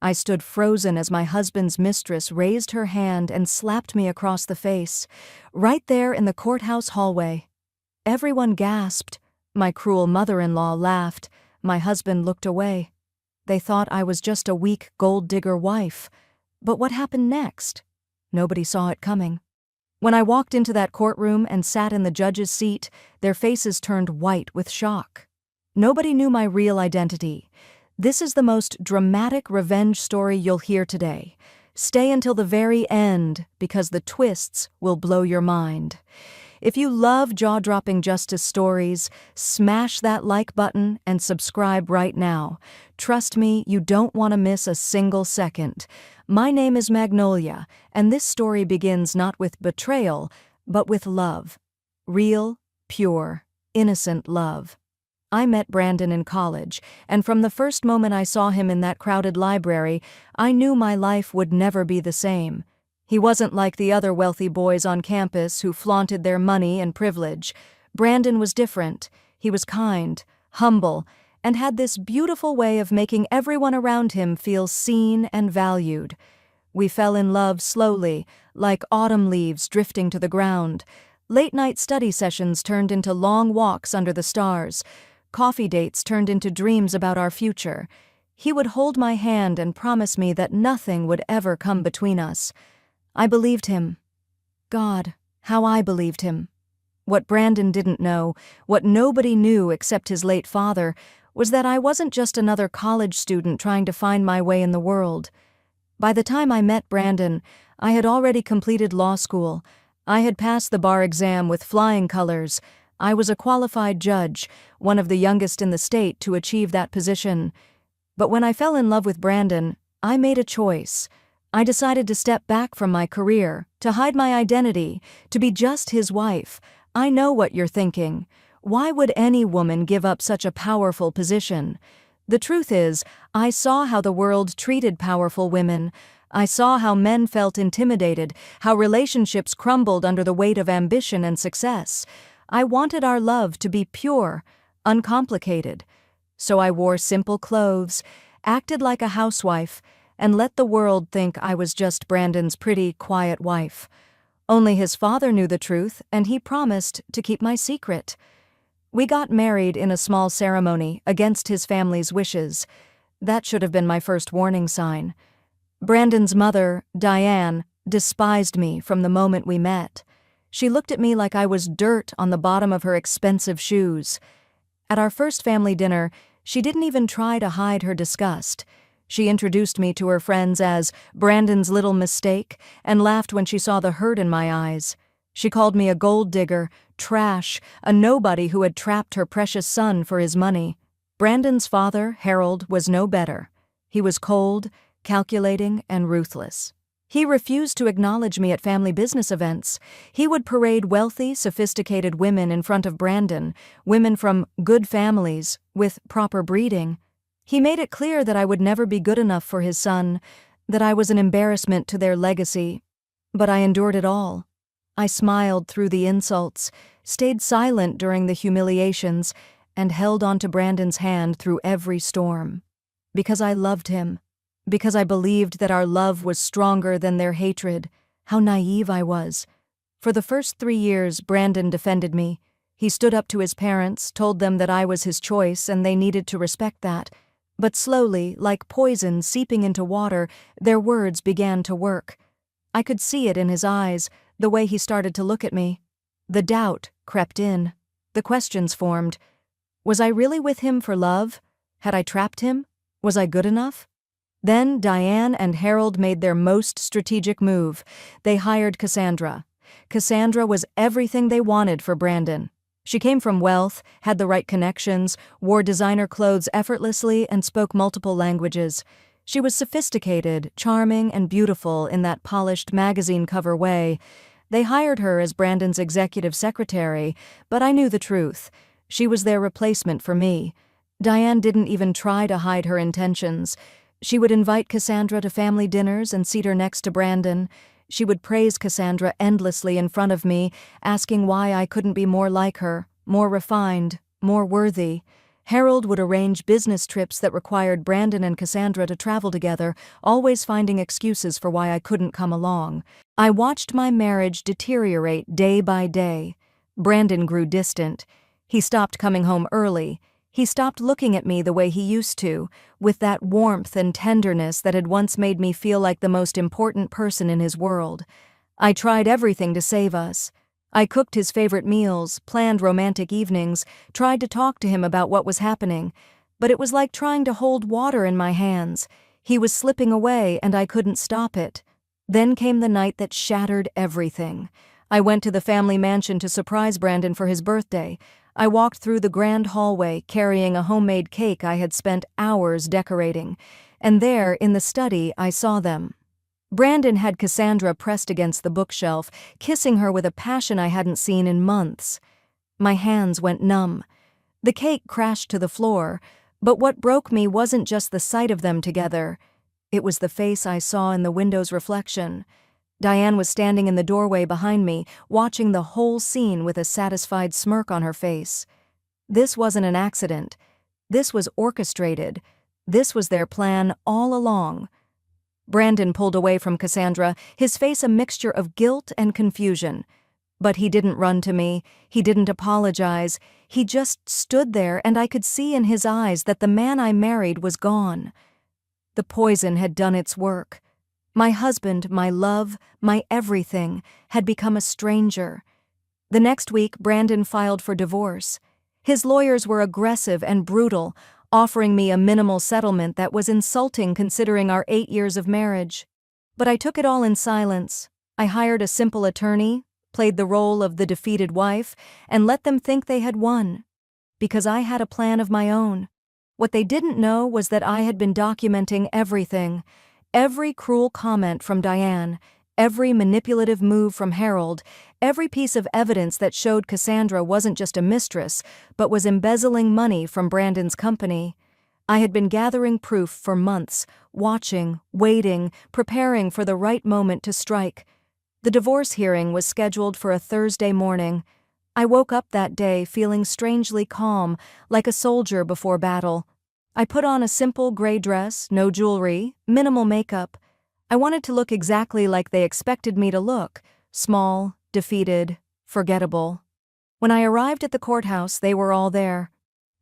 I stood frozen as my husband's mistress raised her hand and slapped me across the face, right there in the courthouse hallway. Everyone gasped. My cruel mother-in-law laughed. My husband looked away. They thought I was just a weak gold-digger wife. But what happened next? Nobody saw it coming. When I walked into that courtroom and sat in the judge's seat, their faces turned white with shock. Nobody knew my real identity. This is the most dramatic revenge story you'll hear today. Stay until the very end, because the twists will blow your mind. If you love jaw-dropping justice stories, smash that like button and subscribe right now. Trust me, you don't want to miss a single second. My name is Magnolia, and this story begins not with betrayal, but with love. Real, pure, innocent love. I met Brandon in college, and from the first moment I saw him in that crowded library, I knew my life would never be the same. He wasn't like the other wealthy boys on campus who flaunted their money and privilege. Brandon was different. He was kind, humble, and had this beautiful way of making everyone around him feel seen and valued. We fell in love slowly, like autumn leaves drifting to the ground. Late-night study sessions turned into long walks under the stars. Coffee dates turned into dreams about our future. He would hold my hand and promise me that nothing would ever come between us. I believed him. God, how I believed him. What Brandon didn't know, what nobody knew except his late father, was that I wasn't just another college student trying to find my way in the world. By the time I met Brandon, I had already completed law school. I had passed the bar exam with flying colors. I was a qualified judge, one of the youngest in the state to achieve that position. But when I fell in love with Brandon, I made a choice. I decided to step back from my career, to hide my identity, to be just his wife. I know what you're thinking. Why would any woman give up such a powerful position? The truth is, I saw how the world treated powerful women. I saw how men felt intimidated, how relationships crumbled under the weight of ambition and success. I wanted our love to be pure, uncomplicated. So I wore simple clothes, acted like a housewife, and let the world think I was just Brandon's pretty, quiet wife. Only his father knew the truth, and he promised to keep my secret. We got married in a small ceremony against his family's wishes. That should have been my first warning sign. Brandon's mother, Diane, despised me from the moment we met. She looked at me like I was dirt on the bottom of her expensive shoes. At our first family dinner, she didn't even try to hide her disgust. She introduced me to her friends as Brandon's little mistake and laughed when she saw the hurt in my eyes. She called me a gold digger, trash, a nobody who had trapped her precious son for his money. Brandon's father, Harold, was no better. He was cold, calculating, and ruthless. He refused to acknowledge me at family business events. He would parade wealthy, sophisticated women in front of Brandon, women from good families, with proper breeding. He made it clear that I would never be good enough for his son, that I was an embarrassment to their legacy. But I endured it all. I smiled through the insults, stayed silent during the humiliations, and held onto Brandon's hand through every storm. Because I loved him. Because I believed that our love was stronger than their hatred. How naive I was. For the first 3 years, Brandon defended me. He stood up to his parents, told them that I was his choice and they needed to respect that. But slowly, like poison seeping into water, their words began to work. I could see it in his eyes, the way he started to look at me. The doubt crept in. The questions formed. Was I really with him for love? Had I trapped him? Was I good enough? Then Diane and Harold made their most strategic move. They hired Cassandra. Cassandra was everything they wanted for Brandon. She came from wealth, had the right connections, wore designer clothes effortlessly, and spoke multiple languages. She was sophisticated, charming, and beautiful in that polished magazine cover way. They hired her as Brandon's executive secretary, but I knew the truth. She was their replacement for me. Diane didn't even try to hide her intentions. She would invite Cassandra to family dinners and seat her next to Brandon. She would praise Cassandra endlessly in front of me, asking why I couldn't be more like her, more refined, more worthy. Harold would arrange business trips that required Brandon and Cassandra to travel together, always finding excuses for why I couldn't come along. I watched my marriage deteriorate day by day. Brandon grew distant. He stopped coming home early. He stopped looking at me the way he used to, with that warmth and tenderness that had once made me feel like the most important person in his world. I tried everything to save us. I cooked his favorite meals, planned romantic evenings, tried to talk to him about what was happening, but it was like trying to hold water in my hands. He was slipping away and I couldn't stop it. Then came the night that shattered everything. I went to the family mansion to surprise Brandon for his birthday. I walked through the grand hallway carrying a homemade cake I had spent hours decorating, and there, in the study, I saw them. Brandon had Cassandra pressed against the bookshelf, kissing her with a passion I hadn't seen in months. My hands went numb. The cake crashed to the floor, but what broke me wasn't just the sight of them together. It was the face I saw in the window's reflection. Diane was standing in the doorway behind me, watching the whole scene with a satisfied smirk on her face. This wasn't an accident. This was orchestrated. This was their plan all along. Brandon pulled away from Cassandra, his face a mixture of guilt and confusion. But he didn't run to me, he didn't apologize, he just stood there and I could see in his eyes that the man I married was gone. The poison had done its work. My husband, my love, my everything, had become a stranger. The next week, Brandon filed for divorce. His lawyers were aggressive and brutal, offering me a minimal settlement that was insulting considering our 8 years of marriage. But I took it all in silence. I hired a simple attorney, played the role of the defeated wife, and let them think they had won. Because I had a plan of my own. What they didn't know was that I had been documenting everything. Every cruel comment from Diane, every manipulative move from Harold, every piece of evidence that showed Cassandra wasn't just a mistress, but was embezzling money from Brandon's company. I had been gathering proof for months, watching, waiting, preparing for the right moment to strike. The divorce hearing was scheduled for a Thursday morning. I woke up that day feeling strangely calm, like a soldier before battle. I put on a simple gray dress, no jewelry, minimal makeup. I wanted to look exactly like they expected me to look, small, defeated, forgettable. When I arrived at the courthouse, they were all there.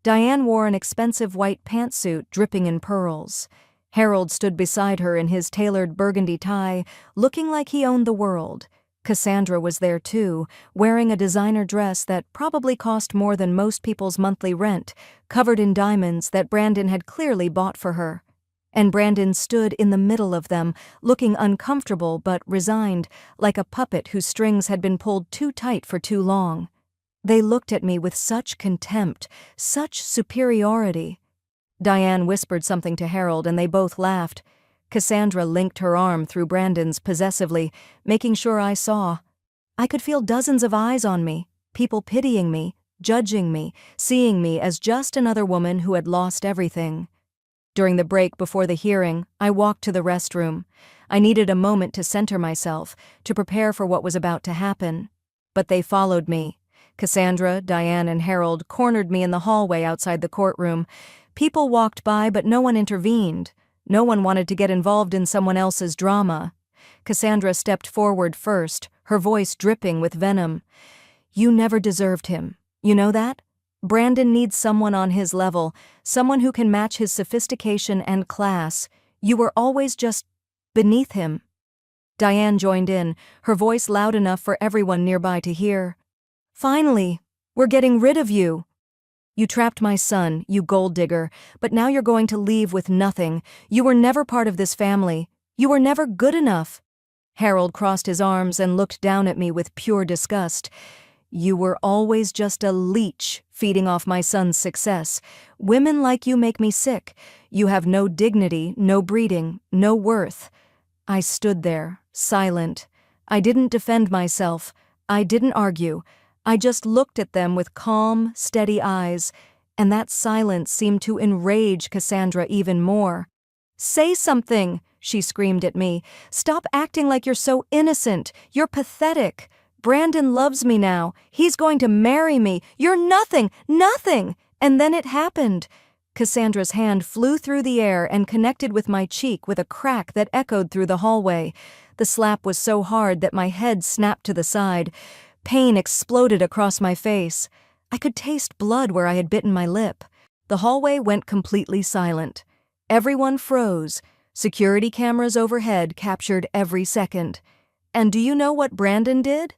Diane wore an expensive white pantsuit dripping in pearls. Harold stood beside her in his tailored burgundy tie, looking like he owned the world. Cassandra was there too, wearing a designer dress that probably cost more than most people's monthly rent, covered in diamonds that Brandon had clearly bought for her. And Brandon stood in the middle of them, looking uncomfortable but resigned, like a puppet whose strings had been pulled too tight for too long. They looked at me with such contempt, such superiority. Diane whispered something to Harold and they both laughed. Cassandra linked her arm through Brandon's possessively, making sure I saw. I could feel dozens of eyes on me, people pitying me, judging me, seeing me as just another woman who had lost everything. During the break before the hearing, I walked to the restroom. I needed a moment to center myself, to prepare for what was about to happen. But they followed me. Cassandra, Diane, and Harold cornered me in the hallway outside the courtroom. People walked by, but no one intervened. No one wanted to get involved in someone else's drama. Cassandra stepped forward first, her voice dripping with venom. "You never deserved him. You know that? Brandon needs someone on his level, someone who can match his sophistication and class. You were always just beneath him." Diane joined in, her voice loud enough for everyone nearby to hear. "Finally, we're getting rid of you. You trapped my son, you gold digger, but now you're going to leave with nothing. You were never part of this family. You were never good enough." Harold crossed his arms and looked down at me with pure disgust. "You were always just a leech feeding off my son's success. Women like you make me sick. You have no dignity, no breeding, no worth." I stood there, silent. I didn't defend myself. I didn't argue. I just looked at them with calm, steady eyes, and that silence seemed to enrage Cassandra even more. "Say something," she screamed at me. "Stop acting like you're so innocent. You're pathetic. Brandon loves me now. He's going to marry me. You're nothing, nothing. And then it happened. Cassandra's hand flew through the air and connected with my cheek with a crack that echoed through the hallway. The slap was so hard that my head snapped to the side. Pain exploded across my face. I could taste blood where I had bitten my lip. The hallway went completely silent. Everyone froze. Security cameras overhead captured every second. And do you know what Brandon did?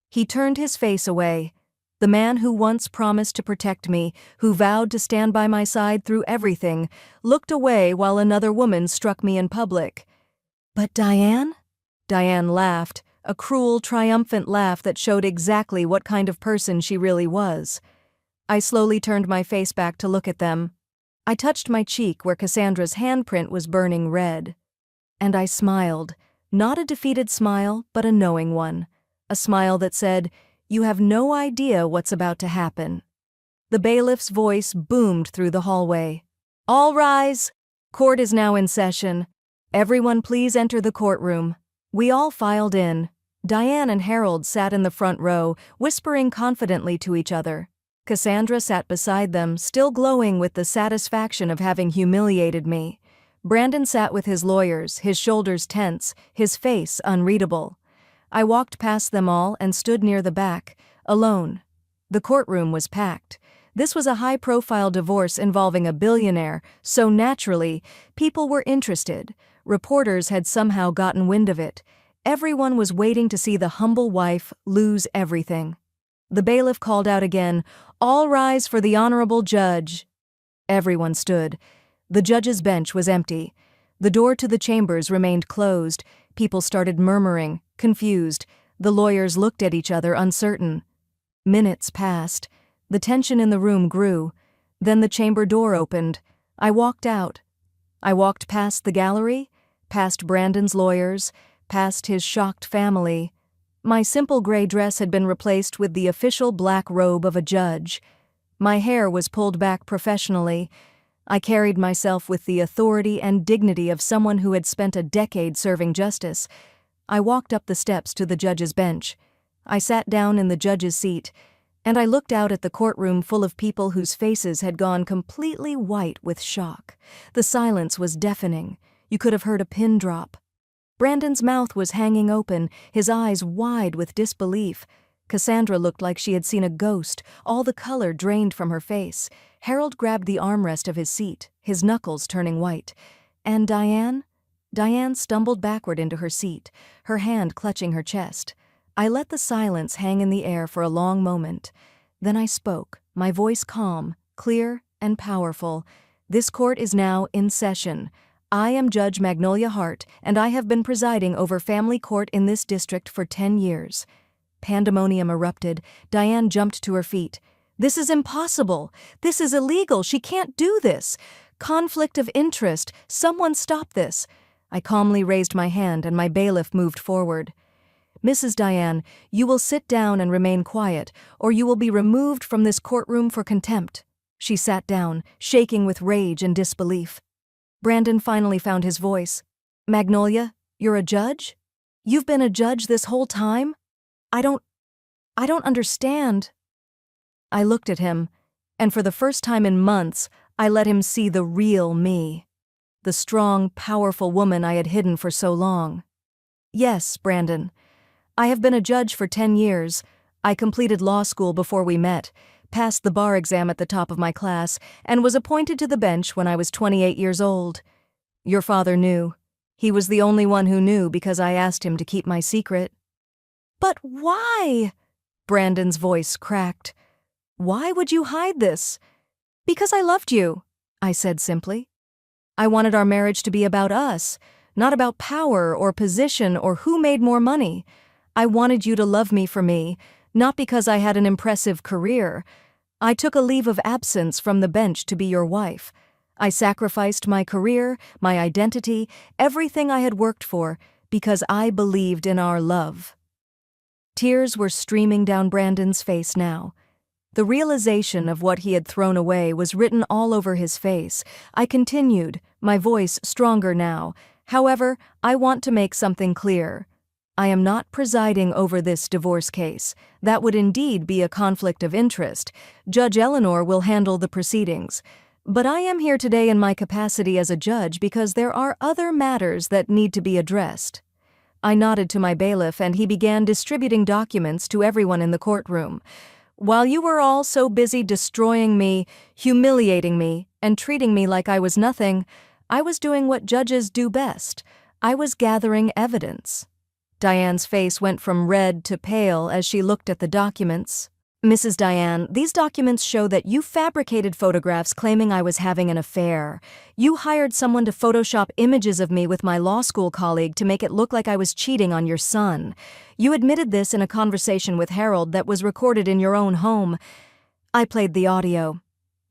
He turned his face away. The man who once promised to protect me, who vowed to stand by my side through everything, looked away while another woman struck me in public. But Diane? Diane laughed, a cruel, triumphant laugh that showed exactly what kind of person she really was. I slowly turned my face back to look at them. I touched my cheek where Cassandra's handprint was burning red. And I smiled, not a defeated smile, but a knowing one. A smile that said, "You have no idea what's about to happen." The bailiff's voice boomed through the hallway. "All rise! Court is now in session. Everyone please enter the courtroom." We all filed in. Diane and Harold sat in the front row, whispering confidently to each other. Cassandra sat beside them, still glowing with the satisfaction of having humiliated me. Brandon sat with his lawyers, his shoulders tense, his face unreadable. I walked past them all and stood near the back, alone. The courtroom was packed. This was a high-profile divorce involving a billionaire, so naturally, people were interested. Reporters had somehow gotten wind of it. Everyone was waiting to see the humble wife lose everything. The bailiff called out again, "All rise for the honorable judge." Everyone stood. The judge's bench was empty. The door to the chambers remained closed. People started murmuring, confused. The lawyers looked at each other, uncertain. Minutes passed. The tension in the room grew. Then the chamber door opened. I walked out. I walked past the gallery, past Brandon's lawyers, past his shocked family. My simple gray dress had been replaced with the official black robe of a judge. My hair was pulled back professionally. I carried myself with the authority and dignity of someone who had spent a decade serving justice. I walked up the steps to the judge's bench. I sat down in the judge's seat, and I looked out at the courtroom full of people whose faces had gone completely white with shock. The silence was deafening. You could have heard a pin drop. Brandon's mouth was hanging open, his eyes wide with disbelief. Cassandra looked like she had seen a ghost, all the color drained from her face. Harold grabbed the armrest of his seat, his knuckles turning white. And Diane? Diane stumbled backward into her seat, her hand clutching her chest. I let the silence hang in the air for a long moment. Then I spoke, my voice calm, clear, and powerful. "This court is now in session. I am Judge Magnolia Hart, and I have been presiding over family court in this district for 10 years. Pandemonium erupted. Diane jumped to her feet. "This is impossible. This is illegal. She can't do this. Conflict of interest. Someone stop this." I calmly raised my hand and my bailiff moved forward. "Mrs. Diane, you will sit down and remain quiet, or you will be removed from this courtroom for contempt." She sat down, shaking with rage and disbelief. Brandon finally found his voice. "Magnolia, you're a judge? You've been a judge this whole time? I don't understand." I looked at him, and for the first time in months, I let him see the real me. The strong, powerful woman I had hidden for so long. "Yes, Brandon. I have been a judge for 10 years. I completed law school before we met, passed the bar exam at the top of my class, and was appointed to the bench when I was 28 years old. Your father knew. He was the only one who knew because I asked him to keep my secret." "But why?" Brandon's voice cracked. "Why would you hide this?" "Because I loved you," I said simply. "I wanted our marriage to be about us, not about power or position or who made more money. I wanted you to love me for me, not because I had an impressive career. I took a leave of absence from the bench to be your wife. I sacrificed my career, my identity, everything I had worked for, because I believed in our love." Tears were streaming down Brandon's face now. The realization of what he had thrown away was written all over his face. I continued, my voice stronger now. "However, I want to make something clear. I am not presiding over this divorce case. That would indeed be a conflict of interest. Judge Eleanor will handle the proceedings. But I am here today in my capacity as a judge because there are other matters that need to be addressed. I nodded to my bailiff and he began distributing documents to everyone in the courtroom. While you were all so busy destroying me, humiliating me, and treating me like I was nothing, I was doing what judges do best. I was gathering evidence. Diane's face went from red to pale as she looked at the documents. Mrs. Diane, these documents show that you fabricated photographs claiming I was having an affair. You hired someone to Photoshop images of me with my law school colleague to make it look like I was cheating on your son. You admitted this in a conversation with Harold that was recorded in your own home. I played the audio.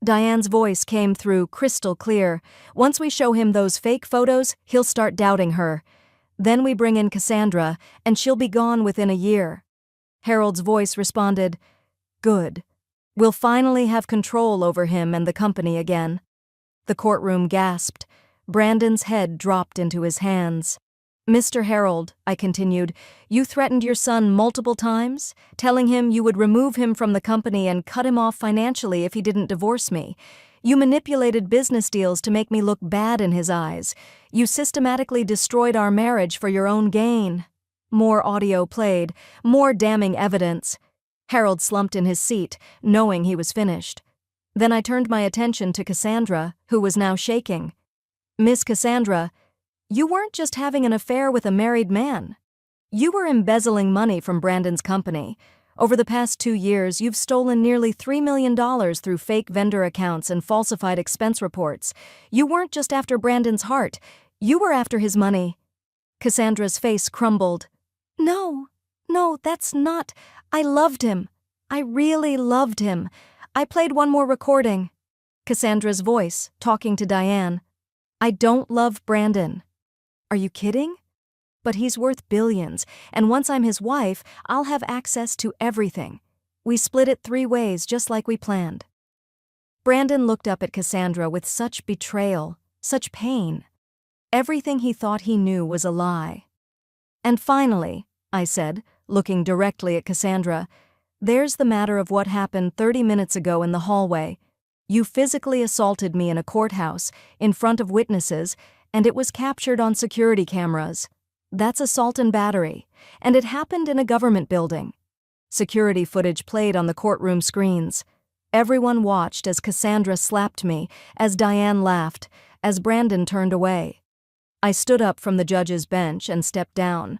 Diane's voice came through crystal clear. Once we show him those fake photos, he'll start doubting her. Then we bring in Cassandra, and she'll be gone within a year. Harold's voice responded, "Good. We'll finally have control over him and the company again." The courtroom gasped. Brandon's head dropped into his hands. "Mr. Harold," I continued, "you threatened your son multiple times, telling him you would remove him from the company and cut him off financially if he didn't divorce me. You manipulated business deals to make me look bad in his eyes. You systematically destroyed our marriage for your own gain." More audio played, more damning evidence. Harold slumped in his seat, knowing he was finished. Then I turned my attention to Cassandra, who was now shaking. "Miss Cassandra, you weren't just having an affair with a married man. You were embezzling money from Brandon's company. Over the past 2 years, you've stolen nearly $3 million through fake vendor accounts and falsified expense reports. You weren't just after Brandon's heart. You were after his money." Cassandra's face crumbled. No, that's not. I loved him. I really loved him. I played one more recording." Cassandra's voice, talking to Diane. "I don't love Brandon." "Are you kidding? But he's worth billions, and once I'm his wife, I'll have access to everything. We split it 3 ways, just like we planned." Brandon looked up at Cassandra with such betrayal, such pain. Everything he thought he knew was a lie. "And finally," I said, looking directly at Cassandra, "there's the matter of what happened 30 minutes ago in the hallway. You physically assaulted me in a courthouse, in front of witnesses, and it was captured on security cameras. That's assault and battery, and it happened in a government building." Security footage played on the courtroom screens. Everyone watched as Cassandra slapped me, as Diane laughed, as Brandon turned away. I stood up from the judge's bench and stepped down.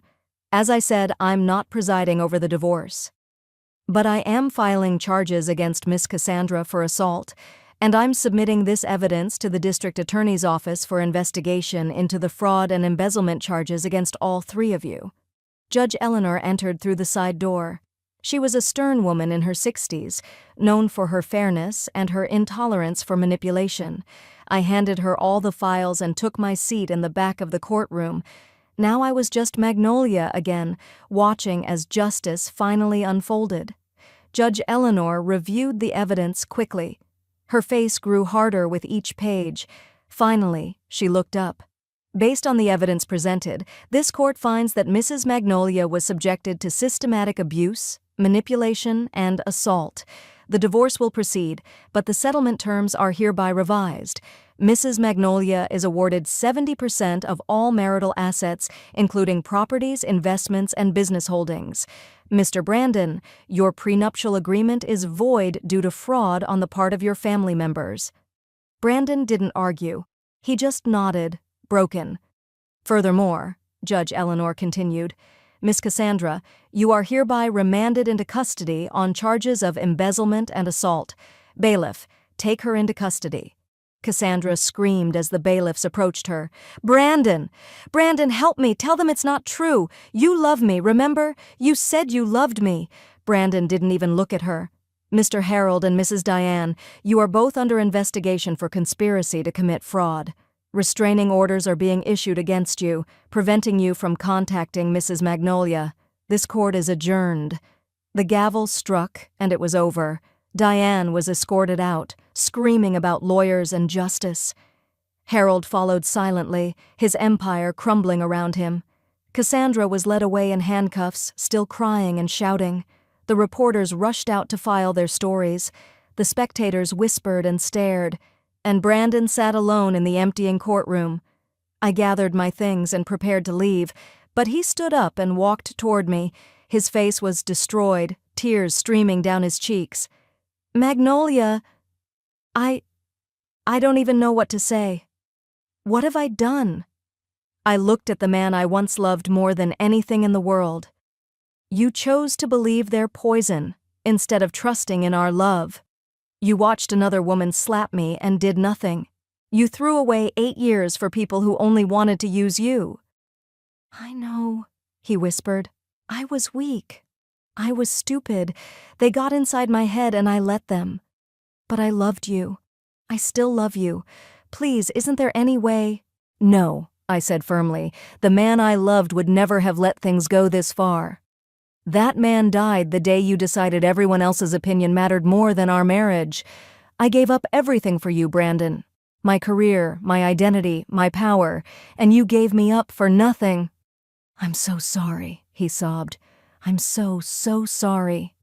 As I said, I'm not presiding over the divorce. But I am filing charges against Miss Cassandra for assault, and I'm submitting this evidence to the district attorney's office for investigation into the fraud and embezzlement charges against all 3 of you. Judge Eleanor entered through the side door. She was a stern woman in her 60s, known for her fairness and her intolerance for manipulation. I handed her all the files and took my seat in the back of the courtroom. Now I was just Magnolia again, watching as justice finally unfolded. Judge Eleanor reviewed the evidence quickly. Her face grew harder with each page. Finally, she looked up. "Based on the evidence presented, this court finds that Mrs. Magnolia was subjected to systematic abuse, manipulation, and assault. The divorce will proceed, but the settlement terms are hereby revised. Mrs. Magnolia is awarded 70% of all marital assets, including properties, investments, and business holdings. Mr. Brandon, your prenuptial agreement is void due to fraud on the part of your family members." Brandon didn't argue. He just nodded, broken. "Furthermore," Judge Eleanor continued, "Miss Cassandra, you are hereby remanded into custody on charges of embezzlement and assault. Bailiff, take her into custody." Cassandra screamed as the bailiffs approached her. Brandon, help me. Tell them it's not true. You love me, remember? You said you loved me." Brandon didn't even look at her. "Mr. Harold and Mrs. Diane, you are both under investigation for conspiracy to commit fraud. Restraining orders are being issued against you, preventing you from contacting Mrs. Magnolia. This court is adjourned." The gavel struck, and it was over. Diane was escorted out, screaming about lawyers and justice. Harold followed silently, his empire crumbling around him. Cassandra was led away in handcuffs, still crying and shouting. The reporters rushed out to file their stories. The spectators whispered and stared, and Brandon sat alone in the emptying courtroom. I gathered my things and prepared to leave, but he stood up and walked toward me. His face was destroyed, tears streaming down his cheeks. "Magnolia, I don't even know what to say. What have I done?" I looked at the man I once loved more than anything in the world. "You chose to believe their poison instead of trusting in our love. You watched another woman slap me and did nothing. You threw away 8 years for people who only wanted to use you." "I know," he whispered. "I was weak. I was stupid. They got inside my head and I let them. But I loved you. I still love you. Please, isn't there any way?" "No," I said firmly. "The man I loved would never have let things go this far. That man died the day you decided everyone else's opinion mattered more than our marriage. I gave up everything for you, Brandon. My career, my identity, my power, and you gave me up for nothing." "I'm so sorry," he sobbed. "I'm so sorry."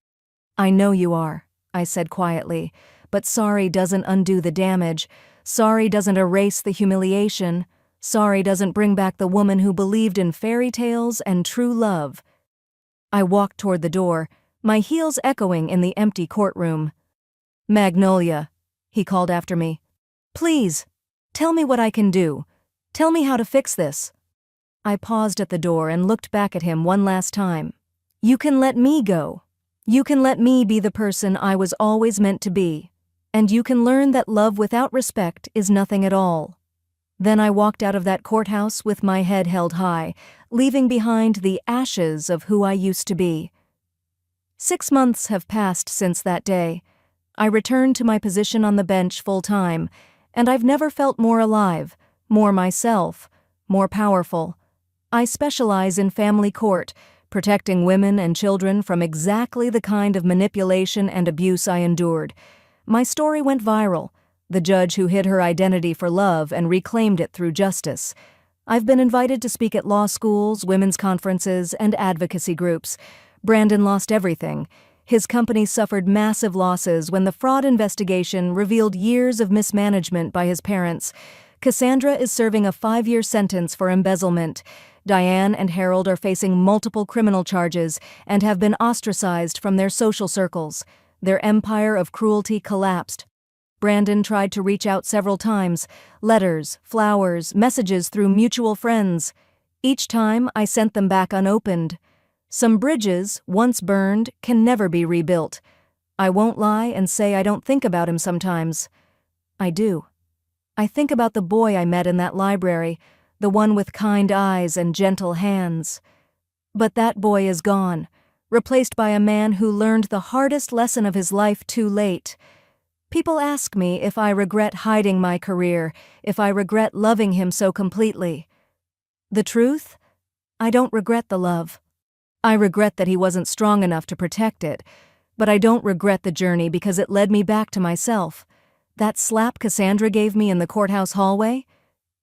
"I know you are," I said quietly, "but sorry doesn't undo the damage. Sorry doesn't erase the humiliation. Sorry doesn't bring back the woman who believed in fairy tales and true love." I walked toward the door, my heels echoing in the empty courtroom. "Magnolia," he called after me. "Please, tell me what I can do. Tell me how to fix this." I paused at the door and looked back at him one last time. "You can let me go. You can let me be the person I was always meant to be. And you can learn that love without respect is nothing at all." Then I walked out of that courthouse with my head held high, leaving behind the ashes of who I used to be. 6 months have passed since that day. I returned to my position on the bench full-time, and I've never felt more alive, more myself, more powerful. I specialize in family court, protecting women and children from exactly the kind of manipulation and abuse I endured. My story went viral. The judge who hid her identity for love and reclaimed it through justice. I've been invited to speak at law schools, women's conferences, and advocacy groups. Brandon lost everything. His company suffered massive losses when the fraud investigation revealed years of mismanagement by his parents. Cassandra is serving a 5-year sentence for embezzlement. Diane and Harold are facing multiple criminal charges and have been ostracized from their social circles. Their empire of cruelty collapsed. Brandon tried to reach out several times, letters, flowers, messages through mutual friends. Each time, I sent them back unopened. Some bridges, once burned, can never be rebuilt. I won't lie and say I don't think about him sometimes. I do. I think about the boy I met in that library, the one with kind eyes and gentle hands. But that boy is gone, replaced by a man who learned the hardest lesson of his life too late. People ask me if I regret hiding my career, if I regret loving him so completely. The truth? I don't regret the love. I regret that he wasn't strong enough to protect it, but I don't regret the journey because it led me back to myself. That slap Cassandra gave me in the courthouse hallway?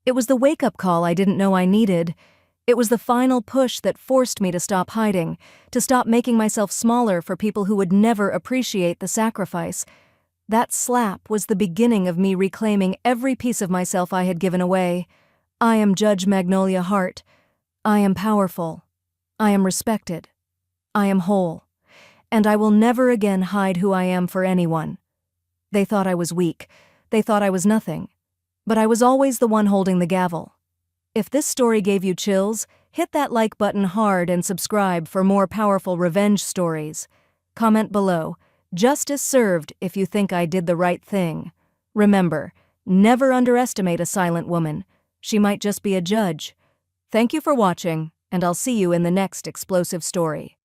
It was the wake-up call I didn't know I needed. It was the final push that forced me to stop hiding, to stop making myself smaller for people who would never appreciate the sacrifice. That slap was the beginning of me reclaiming every piece of myself I had given away. I am Judge Magnolia Hart. I am powerful. I am respected. I am whole. And I will never again hide who I am for anyone. They thought I was weak. They thought I was nothing. But I was always the one holding the gavel. If this story gave you chills, hit that like button hard and subscribe for more powerful revenge stories. Comment below. Justice served if you think I did the right thing. Remember, never underestimate a silent woman. She might just be a judge. Thank you for watching, and I'll see you in the next explosive story.